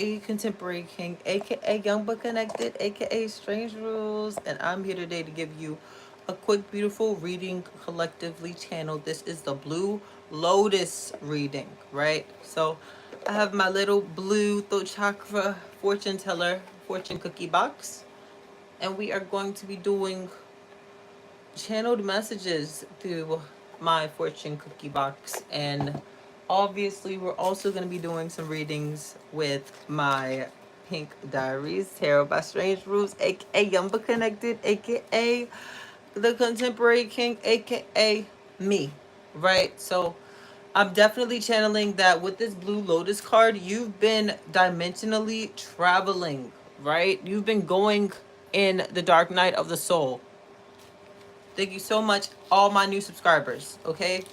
aka Contemporary King, aka Young But Connected, aka Strangerooz, and I'm here today to give you a quick, beautiful reading collectively channeled. This is the Blue Lotus reading, right? So I have my little blue throat chakra fortune teller, fortune cookie box, and we are going to be doing channeled messages through my fortune cookie box, and obviously we're also going to be doing some readings with my pink diaries tarot by Strangerooz, aka Yumba Connected, aka the Contemporary King, aka me, right? So I'm definitely channeling that with this Blue Lotus card. You've been dimensionally traveling, right? You've been going in the dark night of the soul. Thank you so much, all my new subscribers, okay?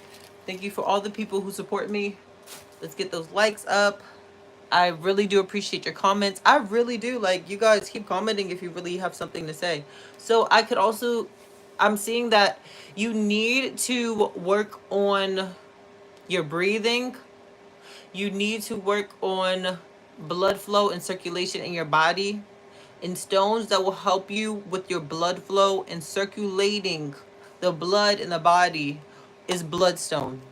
Thank you for all the people who support me. Let's get those likes up. I really do appreciate your comments. I really do. Like, you guys keep commenting if you really have something to say. So I could also, I'm seeing that you need to work on your breathing. You need to work on blood flow and circulation in your body, and stones that will help you with your blood flow and circulating the blood in the body is bloodstone.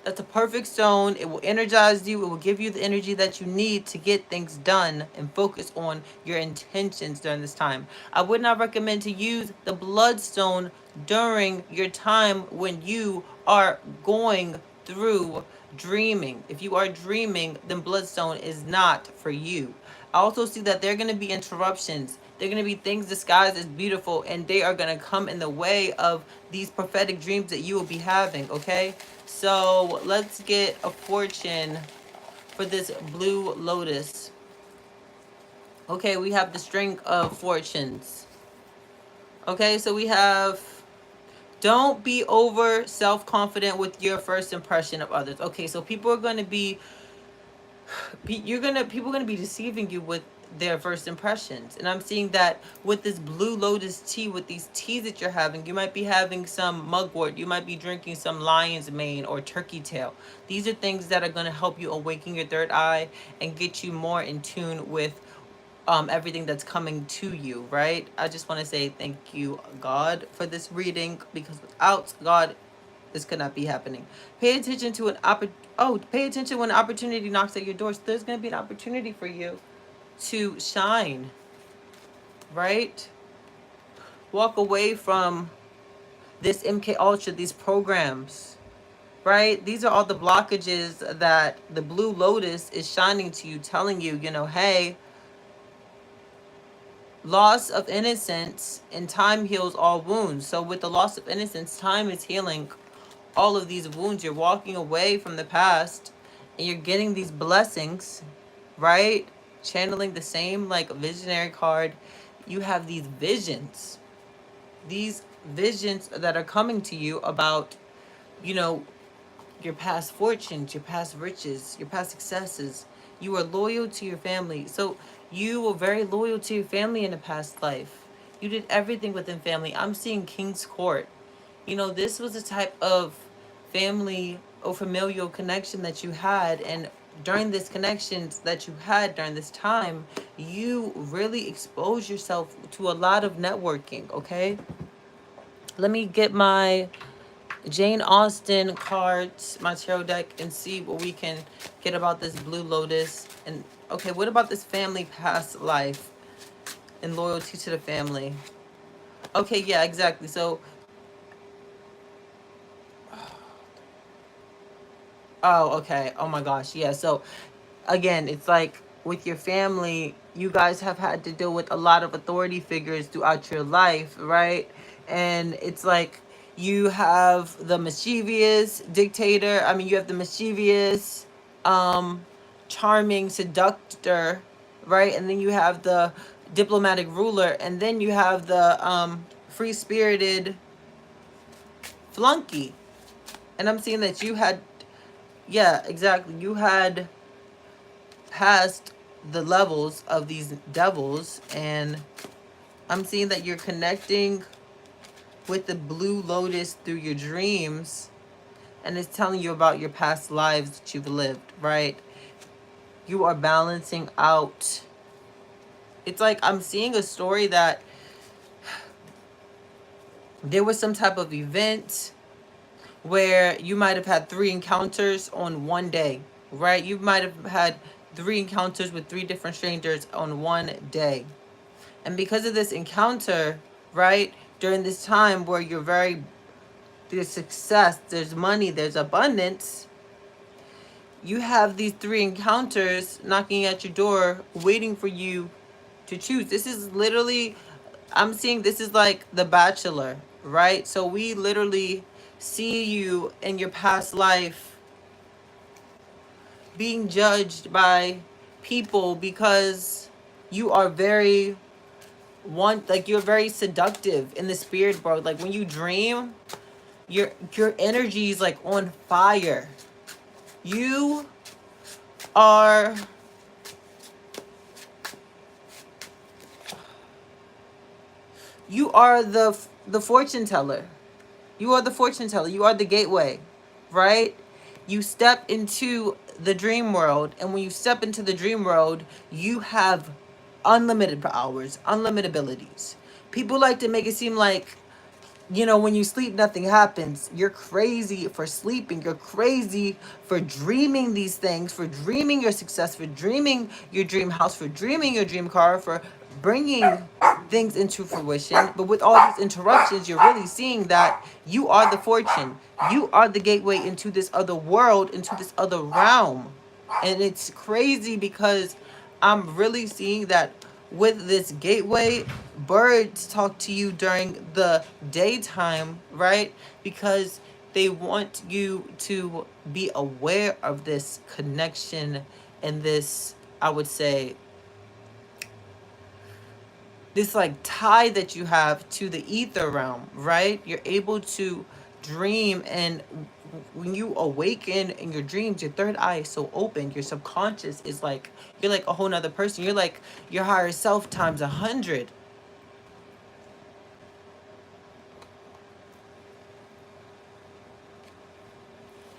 That's a perfect stone. It will energize you. It will give you the energy that you need to get things done and focus on your intentions during this time. I would not recommend to use the bloodstone during your time when you are going through dreaming. If you are dreaming, then bloodstone is not for you. I also see that there are going to be interruptions. There are going to be things disguised as beautiful, and they are going to come in the way of these prophetic dreams that you will be having, okay? So let's get a fortune for this Blue Lotus. Okay, we have the string of fortunes. Okay, so we have, don't be over self-confident with your first impression of others. Okay, so people are going to be, people are going to be deceiving you with their first impressions. And I'm seeing that with this Blue Lotus tea, with these teas that you're having, you might be having some mugwort, you might be drinking some lion's mane or turkey tail. These are things that are going to help you awaken your third eye and get you more in tune with everything that's coming to you, right? I just want to say thank you, God, for this reading, because without God, this could not be happening. Pay attention to pay attention when an opportunity knocks at your door. So there's going to be an opportunity for you to shine, right? Walk away from this MK Ultra, these programs, right? These are all the blockages that the Blue Lotus is shining to you, telling you, you know, hey, loss of innocence and time heals all wounds. So with the loss of innocence, time is healing all of these wounds. You're walking away from the past and you're getting these blessings, right? Channeling the same like visionary card. You have these visions that are coming to you about, you know, your past fortunes, your past riches, your past successes. You are loyal to your family. So you were very loyal to your family in a past life. You did everything within family. I'm seeing King's Court. You know, this was a type of family or familial connection that you had. And during this connections that you had during this time, you really exposed yourself to a lot of networking, okay? Let me get my Jane Austen cards, my tarot deck, and see what we can get about this Blue Lotus. And okay, what about this family past life and loyalty to the family? Okay, yeah, exactly. So, oh, okay. Oh my gosh, yeah. So, again, it's like with your family, you guys have had to deal with a lot of authority figures throughout your life, right? And it's like you have the mischievous dictator. I mean, you have the mischievous, um, charming seductor, right? And then you have the diplomatic ruler, and then you have the free-spirited flunky. And I'm seeing that you had, yeah, exactly. You had past the levels of these devils, and I'm seeing that you're connecting with the Blue Lotus through your dreams, and it's telling you about your past lives that you've lived, right? You are balancing out. It's like I'm seeing a story that there was some type of event where you might have had 3 encounters on one day, right? You might have had 3 encounters with 3 different strangers on one day. And because of this encounter, right, during this time where you're very, there's success, there's money, there's abundance, you have these 3 encounters knocking at your door, waiting for you to choose. This is literally, I'm seeing this is like The Bachelor, right? So we literally see you in your past life being judged by people because you are very like you're very seductive in the spirit world. Like when you dream, your energy is like on fire. You are the fortune teller. You are the fortune teller. You are the gateway, right? You step into the dream world, and when you step into the dream world, you have unlimited powers, unlimited abilities. People like to make it seem like, you know, when you sleep, nothing happens. You're crazy for sleeping. You're crazy for dreaming these things, for dreaming your success, for dreaming your dream house, for dreaming your dream car, for bringing things into fruition. But with all these interruptions, you're really seeing that you are the fortune. You are the gateway into this other world, into this other realm. And it's crazy because I'm really seeing that with this gateway, birds talk to you during the daytime, right? Because they want you to be aware of this connection and this, I would say, this like tie that you have to the ether realm, right? You're able to dream, and when you awaken in your dreams, your third eye is so open. Your subconscious is like, you're like a whole nother person. You're like your higher self times 100.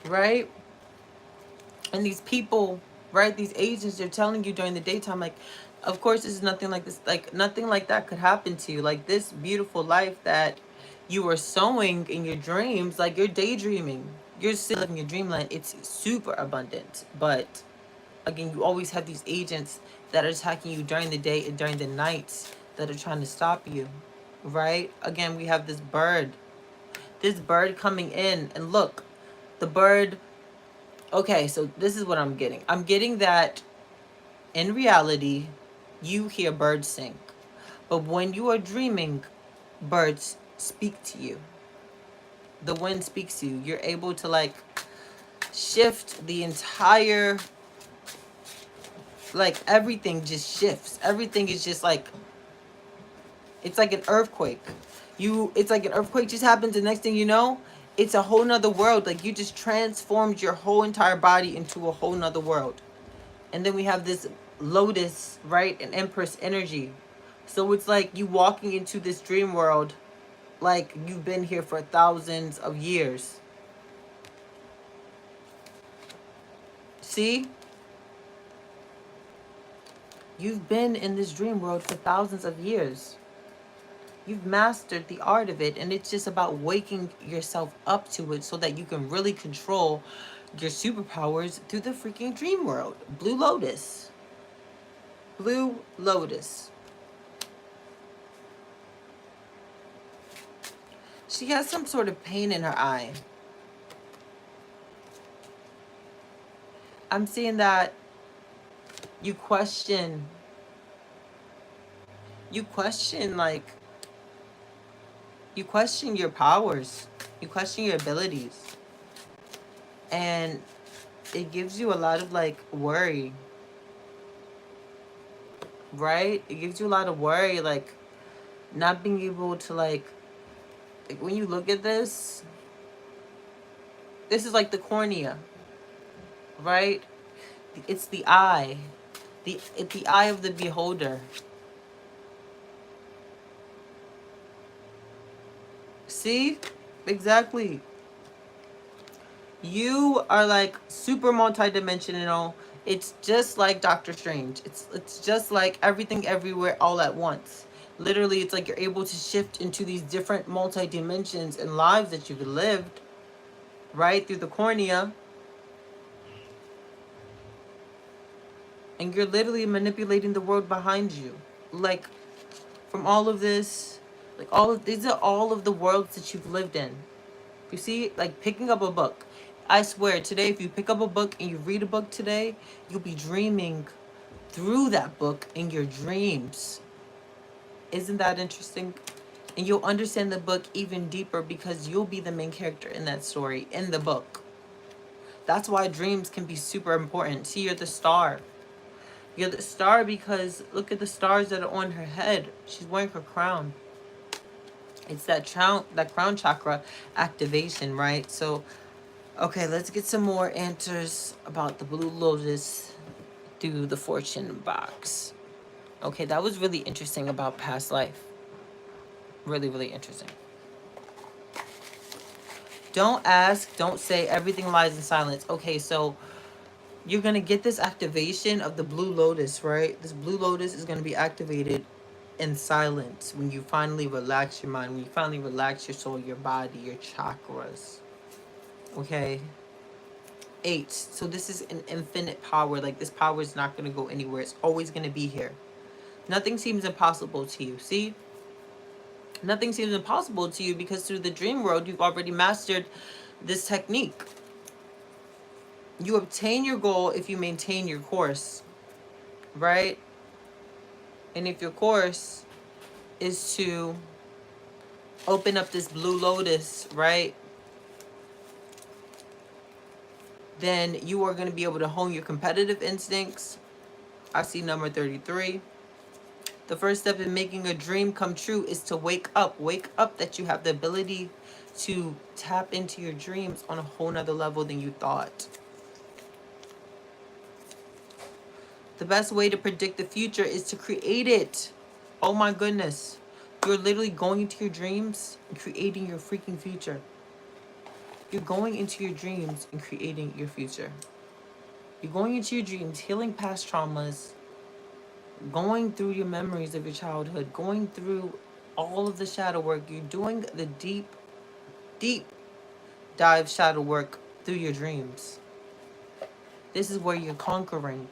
Right? And these people, right, these agents, they're telling you during the daytime, like, of course this is nothing like this, like nothing like that could happen to you. Like this beautiful life that you were sowing in your dreams, like you're daydreaming, you're still living your dreamland. It's super abundant, but again, you always have these agents that are attacking you during the day and during the nights that are trying to stop you, right? Again, we have this bird coming in, and look, the bird. Okay, so this is what I'm getting. I'm getting that in reality, you hear birds sing. But when you are dreaming, birds speak to you. The wind speaks to you. You're able to like shift the entire, like everything just shifts. Everything is just like, it's like an earthquake. It's like an earthquake just happens, the next thing you know, it's a whole nother world. Like you just transformed your whole entire body into a whole nother world. And then we have this Lotus, right? An Empress energy. So it's like you walking into this dream world like you've been here for thousands of years. See? You've been in this dream world for thousands of years. You've mastered the art of it, and it's just about waking yourself up to it so that you can really control your superpowers through the freaking dream world. Blue Lotus. Blue Lotus. She has some sort of pain in her eye. I'm seeing that you question like, you question your powers, you question your abilities, and it gives you a lot of like worry, right? It gives you a lot of worry, like not being able to like when you look at this is like the cornea, right? It's the eye, it's the eye of the beholder. See? Exactly. You are like super multidimensional It's just like Doctor Strange. It's just like everything everywhere all at once. Literally, it's like you're able to shift into these different multi-dimensions and lives that you've lived, right, through the cornea. And you're literally manipulating the world behind you. Like, from all of this, like all of these are all of the worlds that you've lived in. You see, like picking up a book. I swear, today, if you pick up a book and you read a book today, you'll be dreaming through that book in your dreams. Isn't that interesting? And you'll understand the book even deeper because you'll be the main character in that story, in the book. That's why dreams can be super important. See, you're the star. You're the star because look at the stars that are on her head. She's wearing her crown. It's that crown chakra activation, right? So, okay, let's get some more answers about the Blue Lotus through the fortune box. Okay, that was really interesting about past life. Really, really interesting. Don't ask, don't say, everything lies in silence. Okay, so you're going to get this activation of the Blue Lotus, right? This Blue Lotus is going to be activated in silence when you finally relax your mind, when you finally relax your soul, your body, your chakras. Okay? 8. So this is an infinite power. Like, this power is not going to go anywhere. It's always going to be here. Nothing seems impossible to you. See? Nothing seems impossible to you because through the dream world, you've already mastered this technique. You obtain your goal if you maintain your course, right? And if your course is to open up this Blue Lotus, right? Then you are going to be able to hone your competitive instincts. I see number 33. The first step in making a dream come true is to wake up. Wake up that you have the ability to tap into your dreams on a whole nother level than you thought. The best way to predict the future is to create it. Oh my goodness. You're literally going into your dreams and creating your freaking future. You're going into your dreams and creating your future. You're going into your dreams, healing past traumas, going through your memories of your childhood, going through all of the shadow work. You're doing the deep, deep dive shadow work through your dreams. This is where you're conquering,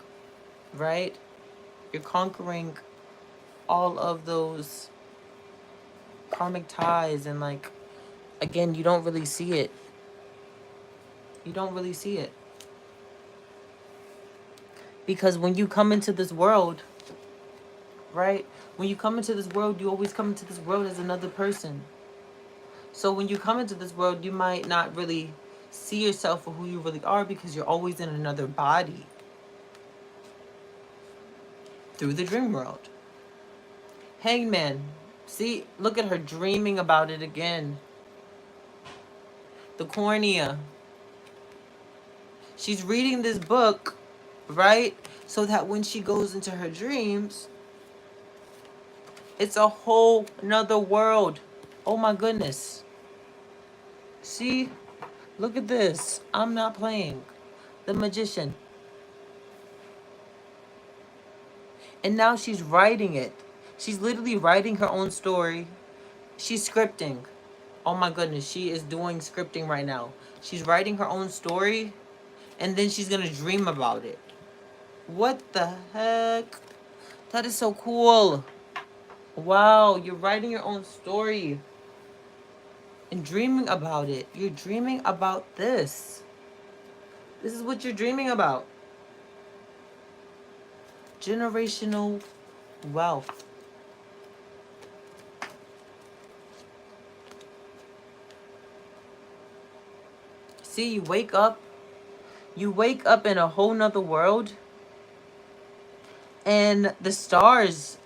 right? You're conquering all of those karmic ties and, like, again, you don't really see it. You don't really see it. Because when you come into this world, right? When you come into this world, you always come into this world as another person. So when you come into this world, you might not really see yourself for who you really are because you're always in another body. Through the dream world. Hangman. See, look at her dreaming about it again. The cornea. She's reading this book, right? So that when she goes into her dreams, it's a whole nother world. Oh my goodness. See? Look at this. I'm not playing. The Magician. And now she's writing it. She's literally writing her own story. She's scripting. Oh my goodness. She is doing scripting right now. She's writing her own story. And then she's going to dream about it. What the heck? That is so cool. Wow. You're writing your own story. And dreaming about it. You're dreaming about this. This is what you're dreaming about. Generational wealth. See, you wake up. You wake up in a whole nother world. And the stars,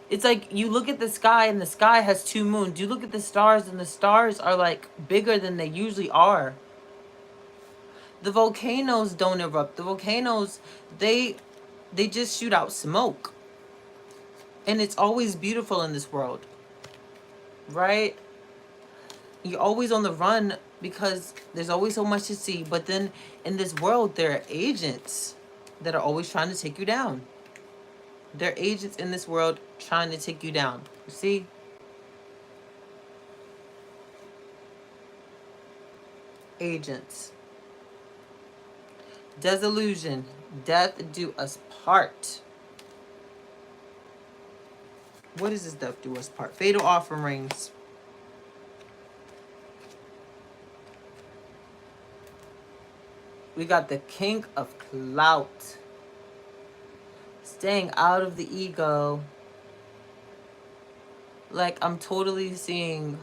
it's like you look at the sky and the sky has 2 moons. You look at the stars and the stars are like bigger than they usually are. The volcanoes don't erupt. The volcanoes, they just shoot out smoke. And it's always beautiful in this world. Right? You're always on the run because there's always so much to see. But then in this world, there are agents. that are always trying to take you down. They're agents in this world trying to take you down. You see? Agents. Disillusion. Death do us part. What is this death do us part? Fatal offerings. We got the king of clout. Staying out of the ego. Like, I'm totally seeing...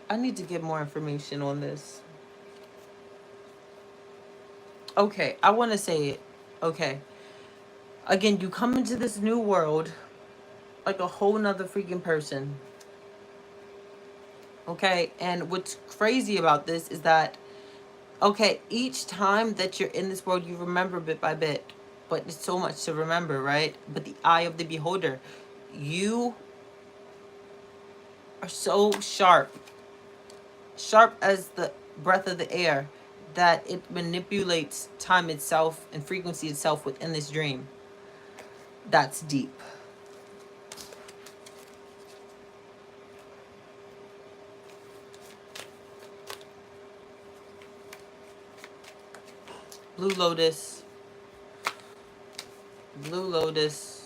I need to get more information on this. Okay, I want to say it. Okay. Again, you come into this new world like a whole nother freaking person. Okay, and what's crazy about this is that, okay, each time that you're in this world, you remember bit by bit. But it's so much to remember, right? But the eye of the beholder. You are so sharp. Sharp as the breath of the air, that it manipulates time itself and frequency itself within this dream. That's deep. Blue Lotus. Blue Lotus.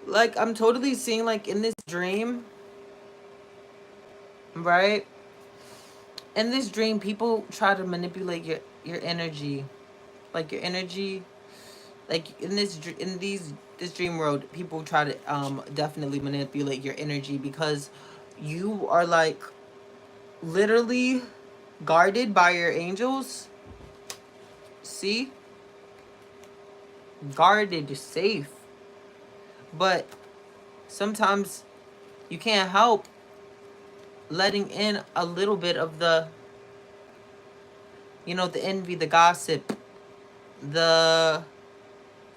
Like, I'm totally seeing, like, in this dream, right? In this dream, people try to manipulate your energy. Like, your energy, like, this dream world, people try to definitely manipulate your energy, because you are, like, literally guarded by your angels. See? Guarded, safe. But sometimes you can't help letting in a little bit of the, you know, the envy, the gossip, the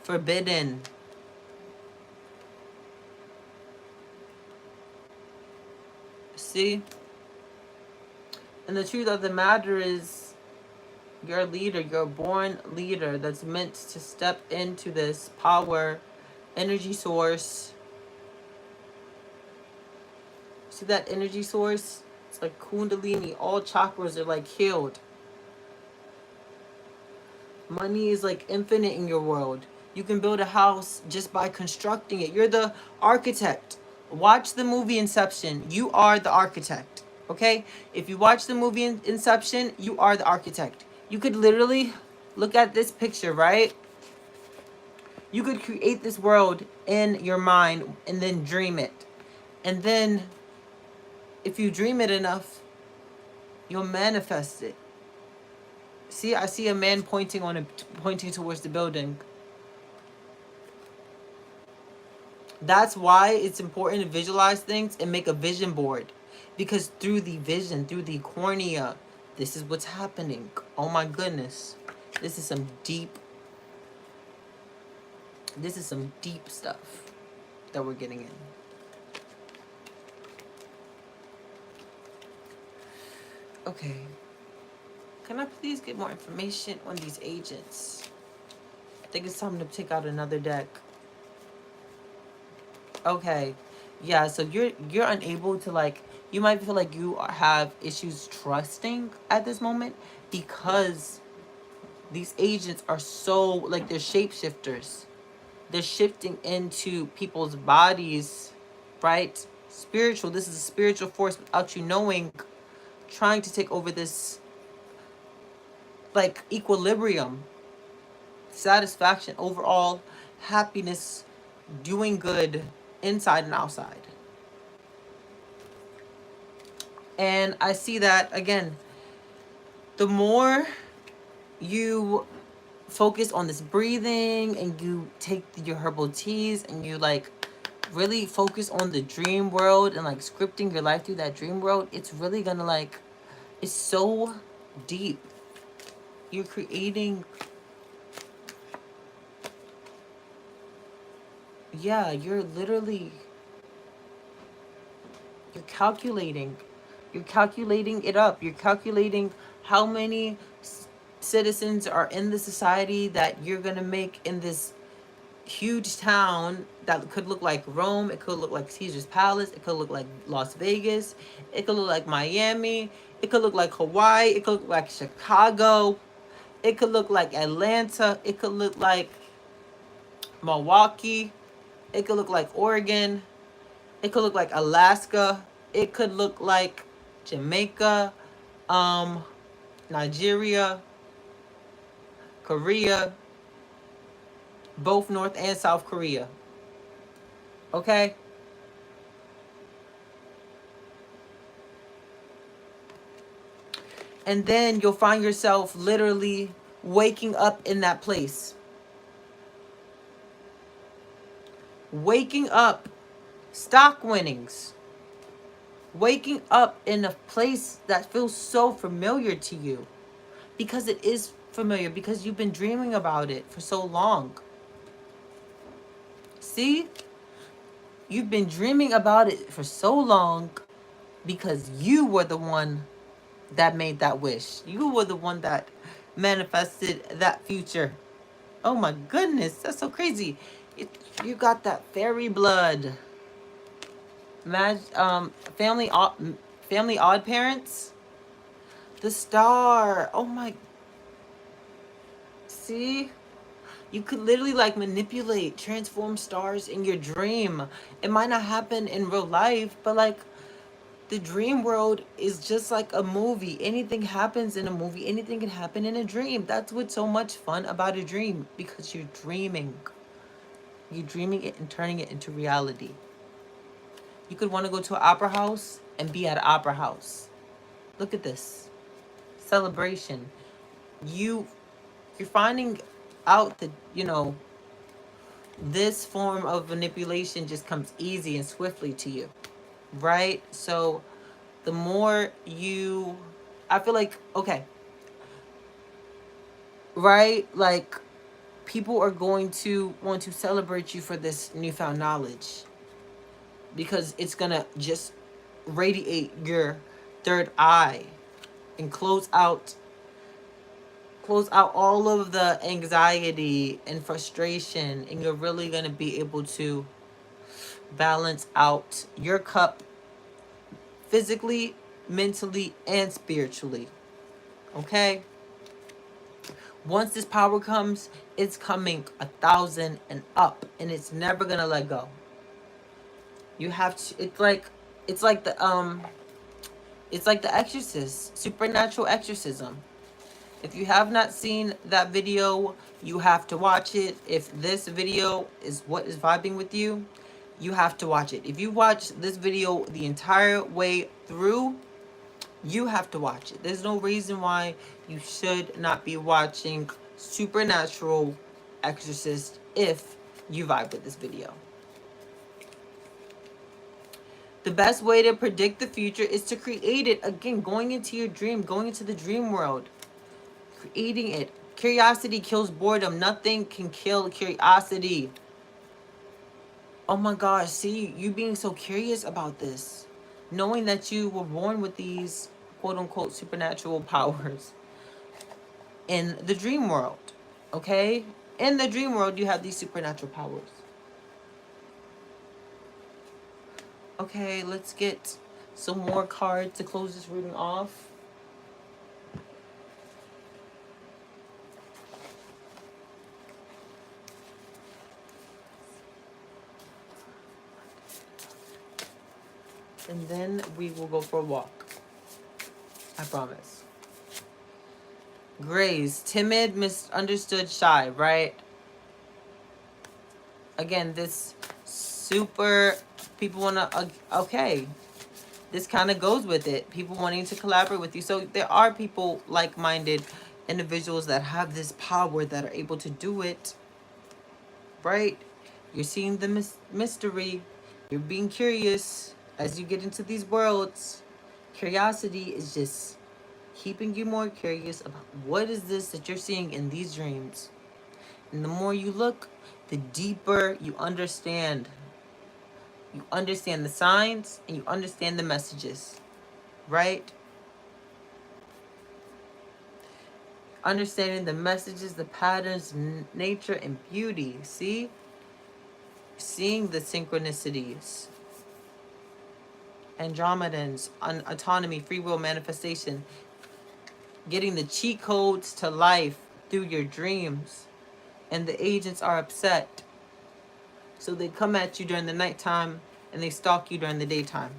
forbidden. See? And the truth of the matter is, you're a leader. You're a born leader that's meant to step into this power, energy source. See that energy source? It's like Kundalini. All chakras are like healed. Money is like infinite in your world. You can build a house just by constructing it. You're the architect. Watch the movie Inception. You are the architect. Okay? If you watch the movie Inception, you are the architect. You could literally look at this picture, right? You could create this world in your mind and then dream it. And then, if you dream it enough, you'll manifest it. See, I see a man pointing towards the building. That's why it's important to visualize things and make a vision board. Because through the vision, through the cornea, this is what's happening. Oh my goodness. This is some deep stuff that we're getting in. Okay. Can I please get more information on these agents? I think it's time to take out another deck. Okay. Yeah, so you're unable to, like, you might feel like you have issues trusting at this moment, because these agents are so, like, they're shapeshifters. They're shifting into people's bodies, right? Spiritual. This is a spiritual force without you knowing, trying to take over this, like, equilibrium, satisfaction, overall happiness, doing good inside and outside. And I see that, again, the more you focus on this breathing and you take your herbal teas and you, like, really focus on the dream world and, like, scripting your life through that dream world, it's really gonna, like, is so deep. You're creating, yeah, you're literally, you're calculating. You're calculating it up. You're calculating how many citizens are in the society that you're going to make in this huge town that could look like Rome. It could look like Caesar's Palace. It could look like Las Vegas. It could look like Miami. It could look like Hawaii. It could look like Chicago. It could look like Atlanta. It could look like Milwaukee. It could look like Oregon. It could look like Alaska. It could look like Jamaica, um, Nigeria, Korea, both North and South Korea. Okay? And then you'll find yourself literally waking up in that place. Waking up, stock winnings. Waking up in a place that feels so familiar to you. Because it is familiar, because you've been dreaming about it for so long. See? You've been dreaming about it for so long because you were the one that made that wish. You were the one that manifested that future. Oh my goodness, that's so crazy. You got that fairy blood. Family odd parents. The star. Oh my. See? You could literally like manipulate, transform stars in your dream. It might not happen in real life, but like the dream world is just like a movie. Anything happens in a movie. Anything can happen in a dream. That's what's so much fun about a dream, because you're dreaming. You're dreaming it and turning it into reality. You could want to go to an opera house and be at an opera house. Look at this. Celebration. You're finding out that, this form of manipulation just comes easy and swiftly to you. Right? So the more I feel like, okay, right? Like, people are going to want to celebrate you for this newfound knowledge, because it's gonna just radiate your third eye and close out all of the anxiety and frustration, and you're really gonna be able to balance out your cup physically, mentally, and spiritually. Okay? Once this power comes, it's coming 1,000 and up, and it's never gonna let go. You have to. It's like the Exorcist, supernatural exorcism. If you have not seen that video, you have to watch it. If this video is what is vibing with you, you have to watch it. If you watch this video the entire way through, you have to watch it. There's no reason why you should not be watching Supernatural Exorcist if you vibe with this video. The best way to predict the future is to create it. Again, going into your dream, going into the dream world, creating it. Curiosity kills boredom. Nothing can kill curiosity. Oh my gosh, see, you being so curious about this, knowing that you were born with these quote unquote supernatural powers in the dream world. Okay? In the dream world, you have these supernatural powers. Okay, let's get some more cards to close this reading off. And then we will go for a walk. I promise. Grays, timid, misunderstood, shy, right? Again, this super, people want to, okay. This kind of goes with it. People wanting to collaborate with you. So there are people, like-minded individuals that have this power, that are able to do it, right? You're seeing the mystery. You're being curious as you get into these worlds. Curiosity is just keeping you more curious about what is this that you're seeing in these dreams. And the more you look, the deeper you understand. You understand the signs and you understand the messages, right? Understanding the messages, the patterns, nature, and beauty. See? Seeing the synchronicities. Andromedans, autonomy, free will, manifestation. Getting the cheat codes to life through your dreams. And the agents are upset. So they come at you during the nighttime and they stalk you during the daytime.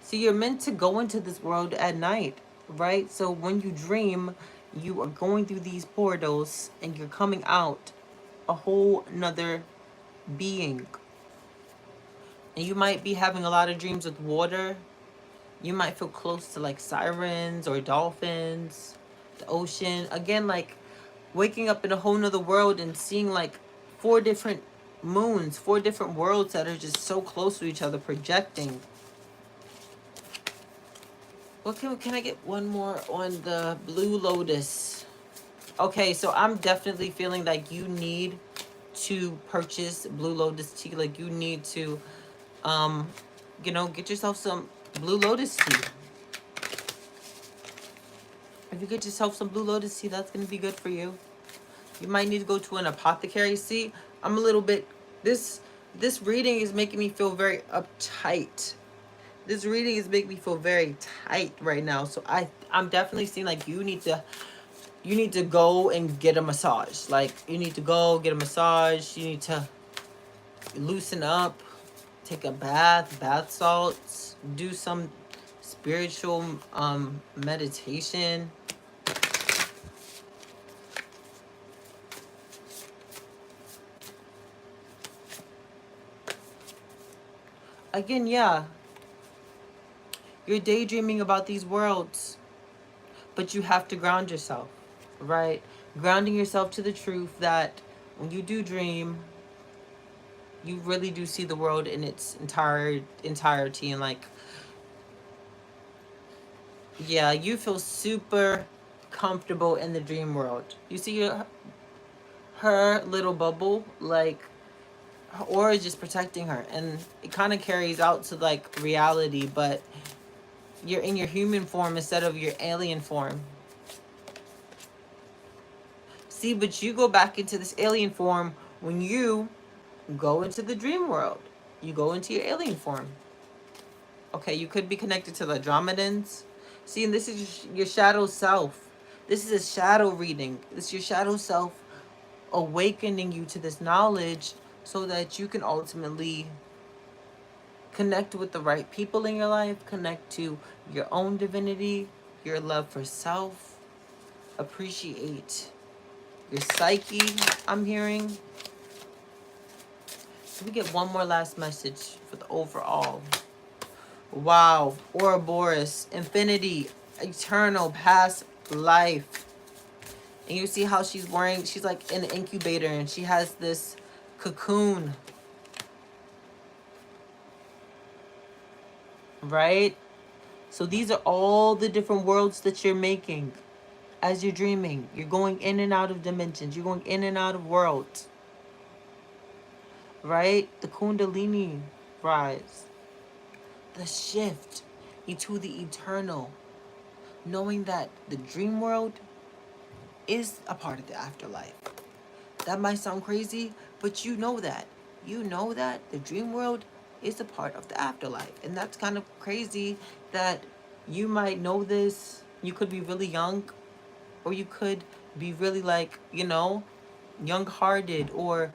So you're meant to go into this world at night, right? So when you dream, you are going through these portals and you're coming out a whole nother being. And you might be having a lot of dreams with water. You might feel close to like sirens or dolphins, the ocean. Again, like waking up in a whole nother world and seeing like 4 different moons, 4 different worlds that are just so close to each other, projecting. What can I get one more on the Blue Lotus? Okay, so I'm definitely feeling like you need to purchase Blue Lotus tea. Like you need to, get yourself some Blue Lotus tea. If you get yourself some Blue Lotus tea, that's gonna be good for you. You might need to go to an apothecary. See, I'm a little bit. This reading is making me feel very uptight. This reading is making me feel very tight right now. So I'm definitely seeing like you need to go and get a massage. Like you need to go get a massage. You need to loosen up, take a bath salts, do some spiritual meditation. Again, yeah. You're daydreaming about these worlds, but you have to ground yourself, right? Grounding yourself to the truth that when you do dream, you really do see the world in its entirety, and like, yeah, you feel super comfortable in the dream world. You see her little bubble, like her aura is just protecting her, and it kind of carries out to like reality, but you're in your human form instead of your alien form. See, but you go back into this alien form when you go into the dream world. You go into your alien form. Okay, you could be connected to the Andromedans. See, and this is your shadow self. This is a shadow reading. This is your shadow self awakening you to this knowledge so that you can ultimately connect with the right people in your life, connect to your own divinity, your love for self, appreciate your psyche, I'm hearing. Let me get one more last message for the overall. Wow. Ouroboros, infinity, eternal, past life. And you see how she's like in an incubator and she has this cocoon. Right? So these are all the different worlds that you're making as you're dreaming. You're going in and out of dimensions. You're going in and out of worlds. Right? The Kundalini rise. The shift into the eternal. Knowing that the dream world is a part of the afterlife. That might sound crazy, but you know that. You know that the dream world is a part of the afterlife. And that's kind of crazy that you might know this. You could be really young, or you could be really like, young-hearted, or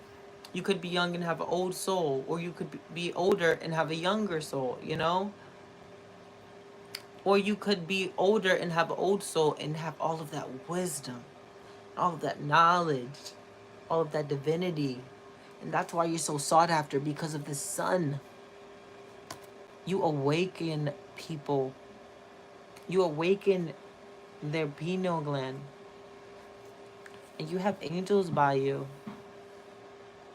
you could be young and have an old soul, or you could be older and have a younger soul, Or you could be older and have an old soul and have all of that wisdom, all of that knowledge, all of that divinity. And that's why you're so sought after, because of the sun. You awaken people. You awaken their pineal gland. And you have angels by you.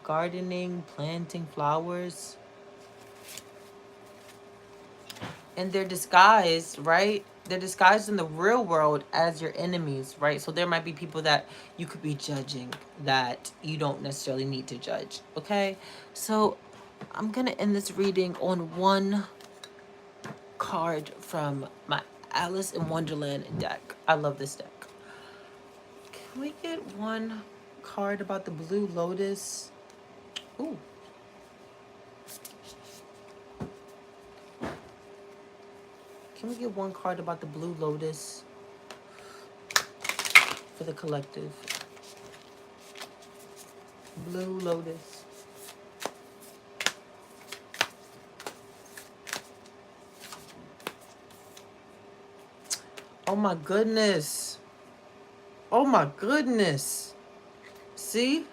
Gardening, planting flowers. and they're disguised, right? They're disguised in the real world as your enemies, right? So there might be people that you could be judging that you don't necessarily need to judge, okay? So I'm gonna end this reading on one card from my Alice in Wonderland deck. I love this deck. Can we get one card about the Blue Lotus? Ooh. Can we get one card about the Blue Lotus for the collective? Blue Lotus. Oh my goodness. Oh my goodness. See?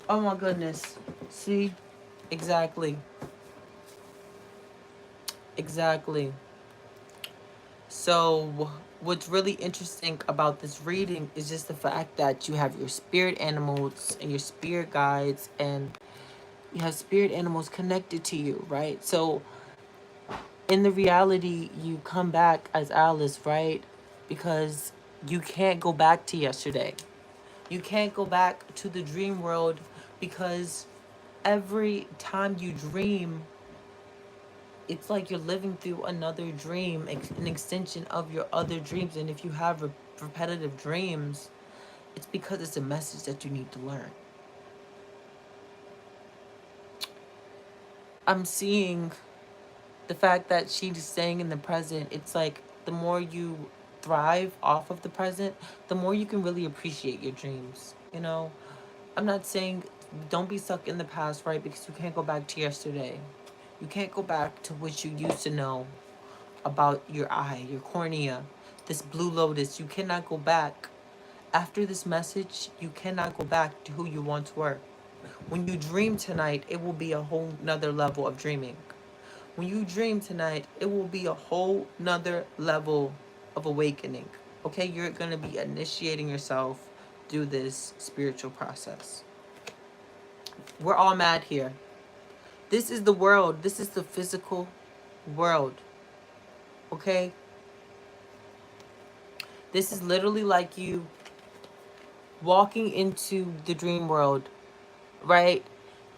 Oh my goodness. See? Exactly. Exactly. So what's really interesting about this reading is just the fact that you have your spirit animals and your spirit guides, and you have spirit animals connected to you, right? So in the reality, you come back as Alice, right? Because you can't go back to yesterday. You can't go back to the dream world because every time you dream, it's like you're living through another dream, an extension of your other dreams. And if you have repetitive dreams, it's because it's a message that you need to learn. I'm seeing the fact that she's staying in the present. It's like the more you thrive off of the present, the more you can really appreciate your dreams. You know, I'm not saying don't be stuck in the past, right? Because you can't go back to yesterday. You can't go back to what you used to know about your eye, your cornea, this blue lotus. You cannot go back. After this message, you cannot go back to who you once were. When you dream tonight, it will be a whole nother level of dreaming. When you dream tonight, it will be a whole nother level of awakening. Okay, you're going to be initiating yourself through this spiritual process. We're all mad here. This is the world. This is the physical world. Okay? This is literally like you walking into the dream world, right?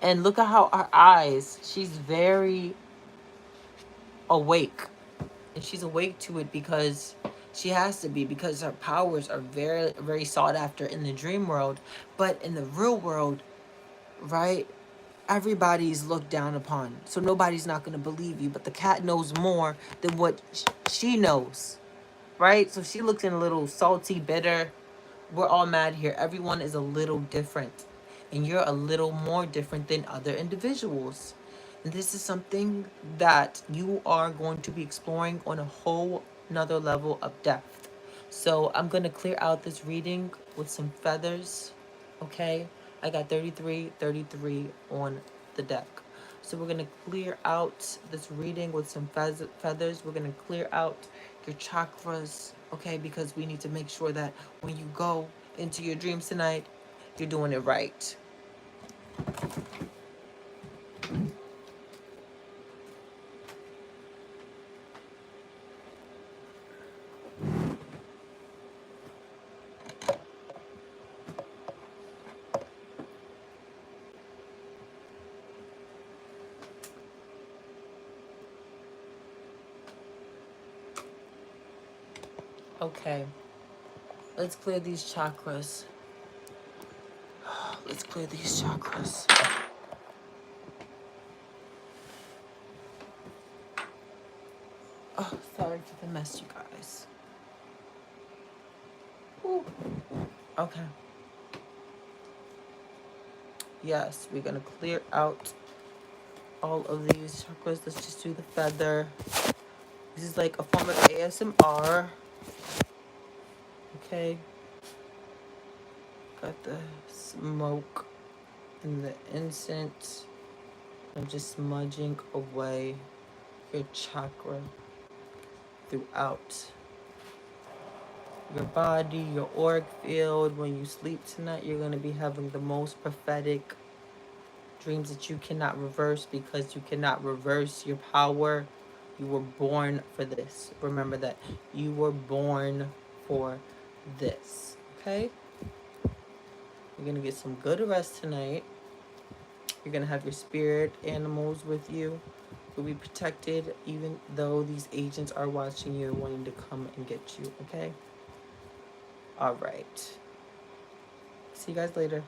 And look at how her eyes, she's very awake. And she's awake to it because she has to be, because her powers are very, very sought after in the dream world. But in the real world, right, everybody's looked down upon. So nobody's not going to believe you. But the cat knows more than what she knows, right? So she looks in a little salty, bitter. We're all mad here. Everyone is a little different. And you're a little more different than other individuals. And this is something that you are going to be exploring on a whole nother level of depth. So I'm going to clear out this reading with some feathers. Okay? I got 33, 33 on the deck. So we're going to clear out this reading with some feathers. We're going to clear out your chakras, okay? Because we need to make sure that when you go into your dreams tonight, you're doing it right. Okay, let's clear these chakras. Let's clear these chakras. Oh, sorry for the mess, you guys. Ooh. Okay. Yes, we're gonna clear out all of these chakras. Let's just do the feather. This is like a form of ASMR. Okay. Got the smoke and the incense. I'm just smudging away your chakra throughout your body, your auric field. When you sleep tonight, you're going to be having the most prophetic dreams that you cannot reverse, because you cannot reverse your power. You were born for this. Remember that. You were born for this. Okay? You're going to get some good rest tonight. You're going to have your spirit animals with you. You'll be protected even though these agents are watching you and wanting to come and get you. Okay? All right. See you guys later.